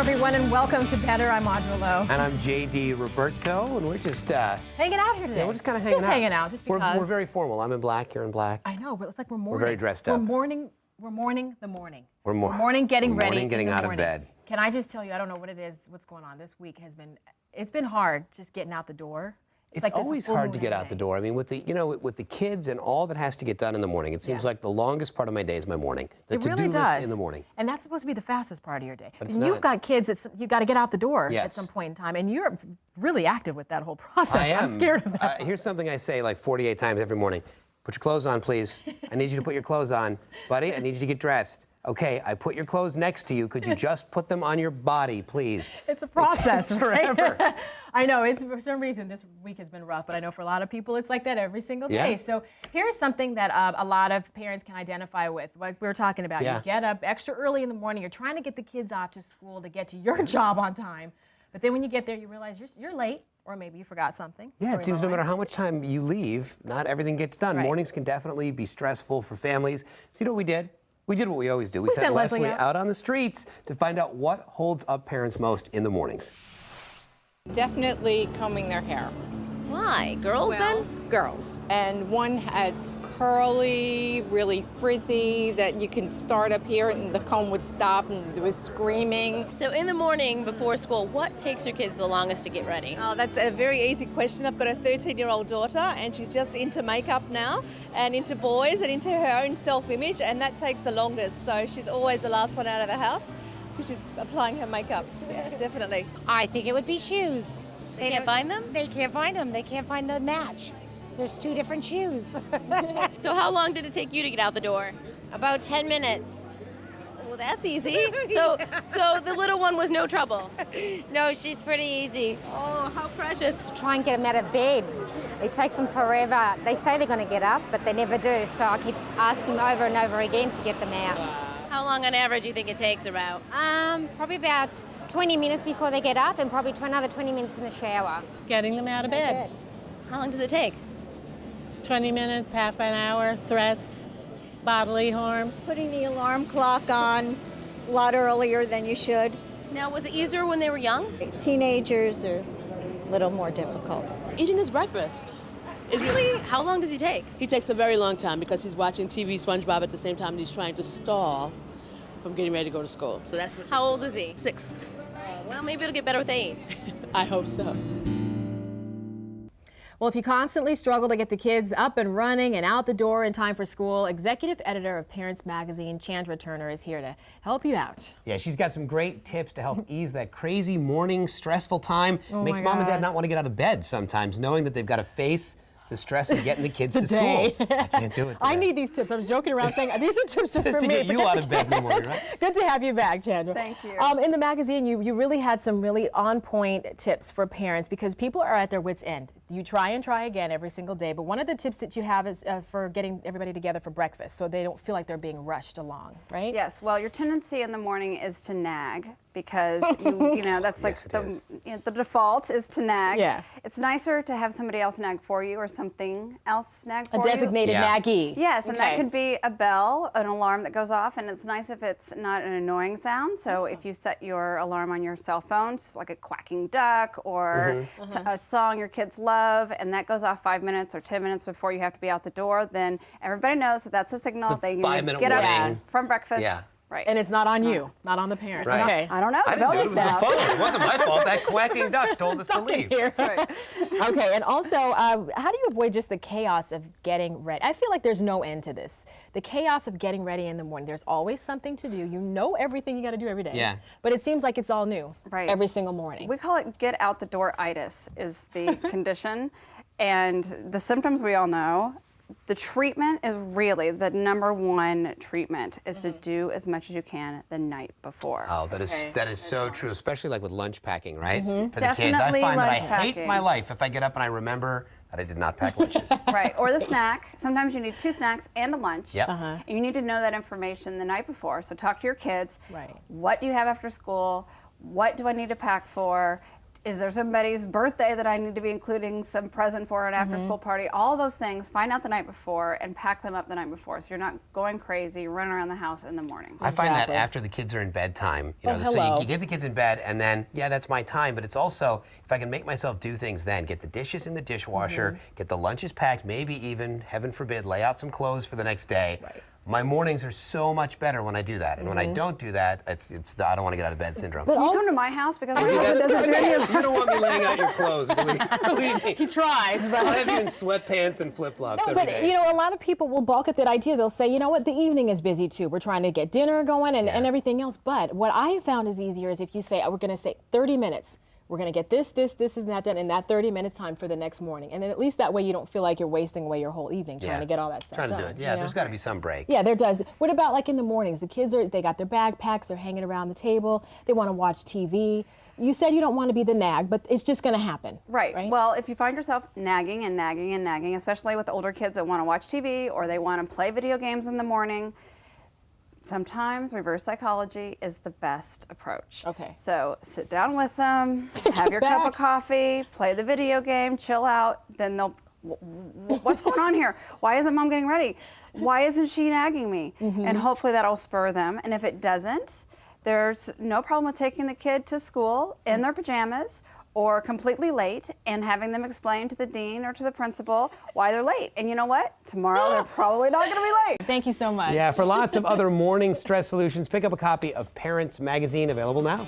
everyone, and welcome to Better. I'm Audra Lowe. And I'm JD Roberto, and we're just hanging out here today. Yeah, we're just kind of hanging out. Just hanging out, just because. We're very formal. I'm in black, you're in black. I know, but it's like we're mourning. We're very dressed up. We're mourning the morning. We're mourning getting ready. Morning getting out of bed. Can I just tell you, I don't know what it is, what's going on. This week it's been hard just getting out the door. It's like always hard to get out the door. I mean, with the kids and all that has to get done in the morning, it seems like the longest part of my day is my morning. The to-do list in the morning. And that's supposed to be the fastest part of your day. But it's and you've got kids that you got to get out the door Yes. at some point in time, and you're really active with that whole process. I am. I'm scared of that. Here's something I say like 48 times every morning. Put your clothes on, please. I need you to put your clothes on. Buddy, I need you to get dressed. Okay, I put your clothes next to you. Could you just put them on your body, please? It's a process, it takes forever. I know, for some reason this week has been rough, but I know for a lot of people it's like that every single day. Yeah. So here's something that a lot of parents can identify with, like we were talking about. Yeah. You get up extra early in the morning, you're trying to get the kids off to school to get to your job on time, but then when you get there, you realize you're late, or maybe you forgot something. Yeah, it seems no matter how much time you leave, not everything gets done. Right. Mornings can definitely be stressful for families. So you know what we did? We did what we always do. We sent Leslie out on the streets to find out what holds up parents most in the mornings. Definitely combing their hair. Why? Girls then? Girls. And one had curly, really frizzy, that you can start up here and the comb would stop and it was screaming. So in the morning before school, what takes your kids the longest to get ready? Oh, that's a very easy question. I've got a 13-year-old daughter and she's just into makeup now and into boys and into her own self-image, and that takes the longest. So she's always the last one out of the house because she's applying her makeup. Yeah, definitely. I think it would be shoes. They can't find them? They can't find them. They can't find the match. There's two different shoes. So how long did it take you to get out the door? About 10 minutes. Well, that's easy. So the little one was no trouble. No, she's pretty easy. Oh, how precious. To try and get them out of bed. It takes them forever. They say they're going to get up, but they never do. So I keep asking them over and over again to get them out. How long on average do you think it takes about? Probably about 20 minutes before they get up, and probably another 20 minutes in the shower. Getting them out of bed. How long does it take? 20 minutes, half an hour, threats, bodily harm. Putting the alarm clock on a lot earlier than you should. Now, was it easier when they were young? Teenagers are a little more difficult. Eating his breakfast. Really? How long does he take? He takes a very long time because he's watching TV SpongeBob at the same time and he's trying to stall from getting ready to go to school. So that's what. How old is he? 6. Well, maybe it'll get better with age. I hope so. Well, if you constantly struggle to get the kids up and running and out the door in time for school, executive editor of Parents Magazine, Chandra Turner, is here to help you out. Yeah, she's got some great tips to help ease that crazy morning stressful time. Oh Makes mom and dad not want to get out of bed sometimes, knowing that they've got to face the stress of getting the kids to school. I can't do it today. I need these tips. I was joking around saying these are tips just for to me. get you out of bed in the morning, right? Good to have you back, Chandra. Thank you. In the magazine, you really had some really on-point tips for parents because people are at their wits' end. You try and try again every single day, but one of the tips that you have is for getting everybody together for breakfast so they don't feel like they're being rushed along, right? Yes, well, your tendency in the morning is to nag because you know that's like the default is to nag. Yeah. It's nicer to have somebody else nag for you or something else nag for you. A designated naggy. Yes, and that could be a bell, an alarm that goes off, and it's nice if it's not an annoying sound. So if you set your alarm on your cell phone, just like a quacking duck or a song your kids love, and that goes off 5 minutes or 10 minutes before you have to be out the door, then everybody knows that that's a signal they need to get up from breakfast. Yeah. Right. And it's not on you, not on the parents. Right. Okay. I don't know. I didn't do it. It was the phone. It wasn't my fault. That quacking duck told us to leave. Right. Okay, and also, how do you avoid just the chaos of getting ready? I feel like there's no end to this. The chaos of getting ready in the morning. There's always something to do. You know everything you got to do every day. Yeah. But it seems like it's all new every single morning. We call it get out the door-itis is the condition. And the symptoms we all know. The treatment is really, the #1 treatment is to do as much as you can the night before. Oh, that is so true, especially like with lunch packing, right? For the kids. Definitely I find that I lunch hate packing. my life if I get up and I remember that I did not pack lunches. Right, or the snack. Sometimes you need 2 snacks and a lunch. Yep. And you need to know that information the night before. So talk to your kids. Right. What do you have after school? What do I need to pack for? Is there somebody's birthday that I need to be including some present for an after-school party? All those things, find out the night before and pack them up the night before so you're not going crazy, running around the house in the morning. I find that after the kids are in bedtime, so you get the kids in bed and then, yeah, that's my time, but it's also, if I can make myself do things then, get the dishes in the dishwasher, get the lunches packed, maybe even, heaven forbid, lay out some clothes for the next day. Right. My mornings are so much better when I do that. And when I don't do that, it's the I don't want to get out of bed syndrome. But can you come to my house because my You husband doesn't do any of don't want me laying out your clothes, believe me. He tries, but I'll have you in sweatpants and flip-flops no, every but day. you know, a lot of people will balk at that idea. They'll say, you know what, the evening is busy too. We're trying to get dinner going and everything else. But what I have found is easier is if you say, we're going to say 30 minutes. We're going to get this, and that done in that 30 minutes time for the next morning. And then at least that way you don't feel like you're wasting away your whole evening trying to get all that stuff done. Trying to do it. Yeah, there's got to be some break. Yeah, there does. What about like in the mornings? The kids they got their backpacks, they're hanging around the table, they want to watch TV. You said you don't want to be the nag, but it's just going to happen. Right. Well, if you find yourself nagging and nagging and nagging, especially with older kids that want to watch TV or they want to play video games in the morning, sometimes reverse psychology is the best approach. Okay. So sit down with them, have your cup of coffee, play the video game, chill out, then they'll, what's going on here? Why isn't mom getting ready? Why isn't she nagging me? And hopefully that'll spur them. And if it doesn't, there's no problem with taking the kid to school in their pajamas or completely late and having them explain to the dean or to the principal why they're late. And you know what? Tomorrow they're probably not going to be late. Thank you so much. Yeah, for lots of other morning stress solutions, pick up a copy of Parents Magazine, available now.